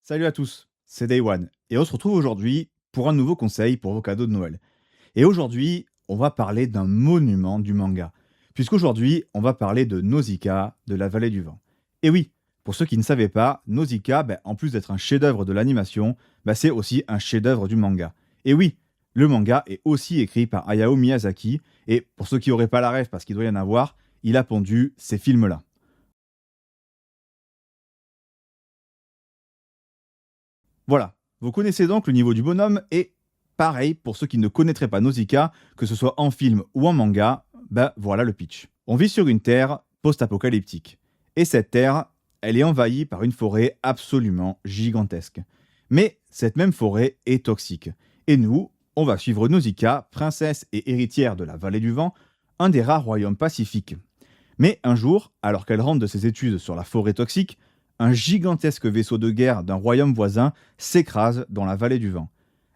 Salut à tous, c'est Day One et on se retrouve aujourd'hui pour un nouveau conseil pour vos cadeaux de Noël. Et aujourd'hui, on va parler d'un monument du manga, puisqu'aujourd'hui, on va parler de Nausicaa de la vallée du vent. Et oui, pour ceux qui ne savaient pas, Nausicaa, en plus d'être un chef-d'œuvre de l'animation, c'est aussi un chef-d'œuvre du manga. Et oui, le manga est aussi écrit par Hayao Miyazaki, et pour ceux qui n'auraient pas la rêve, parce qu'il doit y en avoir, il a pondu ces films-là. Voilà, vous connaissez donc le niveau du bonhomme et pareil pour ceux qui ne connaîtraient pas Nausicaa, que ce soit en film ou en manga, voilà le pitch. On vit sur une terre post-apocalyptique. Et cette terre, elle est envahie par une forêt absolument gigantesque. Mais cette même forêt est toxique. Et nous, on va suivre Nausicaa, princesse et héritière de la vallée du vent, un des rares royaumes pacifiques. Mais un jour, alors qu'elle rentre de ses études sur la forêt toxique, un gigantesque vaisseau de guerre d'un royaume voisin s'écrase dans la vallée du vent,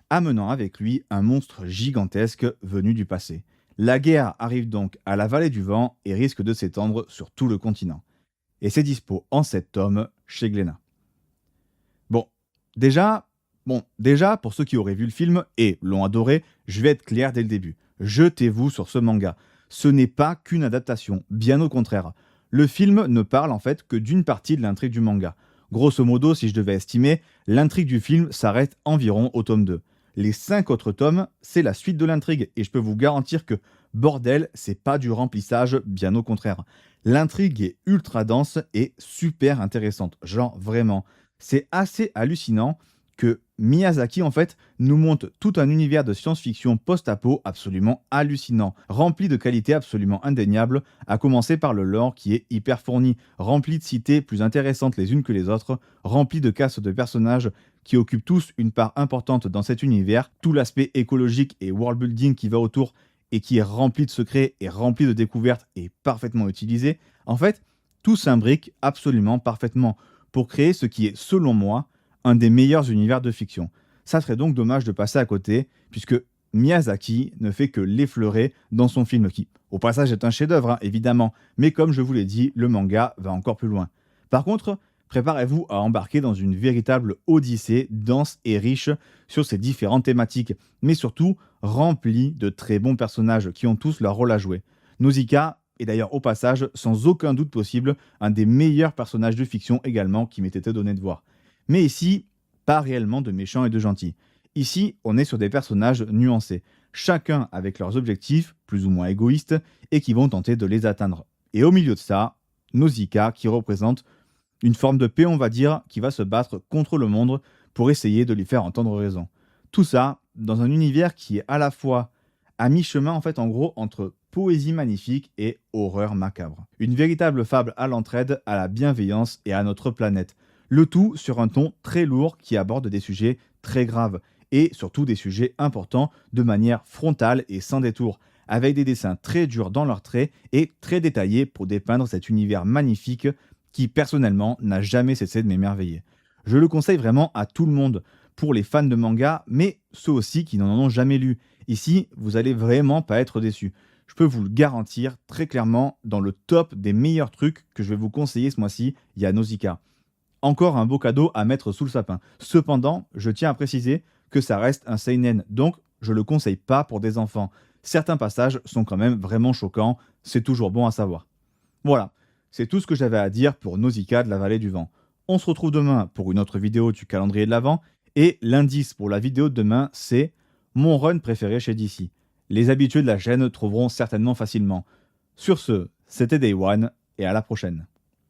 amenant avec lui un monstre gigantesque venu du passé. La guerre arrive donc à la vallée du vent et risque de s'étendre sur tout le continent. Et c'est dispo en 7 tomes chez Glénat. Bon, déjà, déjà, pour ceux qui auraient vu le film et l'ont adoré, je vais être clair dès le début. Jetez-vous sur ce manga. Ce n'est pas qu'une adaptation, bien au contraire. Le film ne parle en fait que d'une partie de l'intrigue du manga. Grosso modo, si je devais estimer, l'intrigue du film s'arrête environ au tome 2. Les 5 autres tomes, c'est la suite de l'intrigue, et je peux vous garantir que, bordel, c'est pas du remplissage, bien au contraire. L'intrigue est ultra dense et super intéressante, genre vraiment. C'est assez hallucinant que Miyazaki, en fait, nous montre tout un univers de science-fiction post-apo absolument hallucinant, rempli de qualités absolument indéniables, à commencer par le lore qui est hyper fourni, rempli de cités plus intéressantes les unes que les autres, rempli de castes de personnages qui occupent tous une part importante dans cet univers, tout l'aspect écologique et world building qui va autour et qui est rempli de secrets et rempli de découvertes et parfaitement utilisé. En fait, tout s'imbrique absolument parfaitement pour créer ce qui est, selon moi, un des meilleurs univers de fiction. Ça serait donc dommage de passer à côté, puisque Miyazaki ne fait que l'effleurer dans son film qui, au passage, est un chef-d'œuvre, évidemment, mais comme je vous l'ai dit, le manga va encore plus loin. Par contre, préparez-vous à embarquer dans une véritable odyssée dense et riche sur ces différentes thématiques, mais surtout remplie de très bons personnages qui ont tous leur rôle à jouer. Nausicaa est d'ailleurs au passage, sans aucun doute possible, un des meilleurs personnages de fiction également qui m'ait été donné de voir. Mais ici, pas réellement de méchants et de gentils. Ici, on est sur des personnages nuancés, chacun avec leurs objectifs, plus ou moins égoïstes, et qui vont tenter de les atteindre. Et au milieu de ça, Nausicaa qui représente une forme de paix, on va dire, qui va se battre contre le monde pour essayer de lui faire entendre raison. Tout ça dans un univers qui est à la fois à mi-chemin, en fait, en gros, entre poésie magnifique et horreur macabre. Une véritable fable à l'entraide, à la bienveillance et à notre planète. Le tout sur un ton très lourd qui aborde des sujets très graves et surtout des sujets importants de manière frontale et sans détour, avec des dessins très durs dans leurs traits et très détaillés pour dépeindre cet univers magnifique qui personnellement n'a jamais cessé de m'émerveiller. Je le conseille vraiment à tout le monde, pour les fans de manga, mais ceux aussi qui n'en ont jamais lu. Ici, vous allez vraiment pas être déçus. Je peux vous le garantir très clairement, dans le top des meilleurs trucs que je vais vous conseiller ce mois-ci, il y a Nausicaa. Encore un beau cadeau à mettre sous le sapin. Cependant, je tiens à préciser que ça reste un seinen, donc je le conseille pas pour des enfants. Certains passages sont quand même vraiment choquants, c'est toujours bon à savoir. Voilà, c'est tout ce que j'avais à dire pour Nausicaa de la vallée du vent. On se retrouve demain pour une autre vidéo du calendrier de l'Avent, et l'indice pour la vidéo de demain, c'est mon run préféré chez DC. Les habitués de la chaîne trouveront certainement facilement. Sur ce, c'était Day One, et à la prochaine.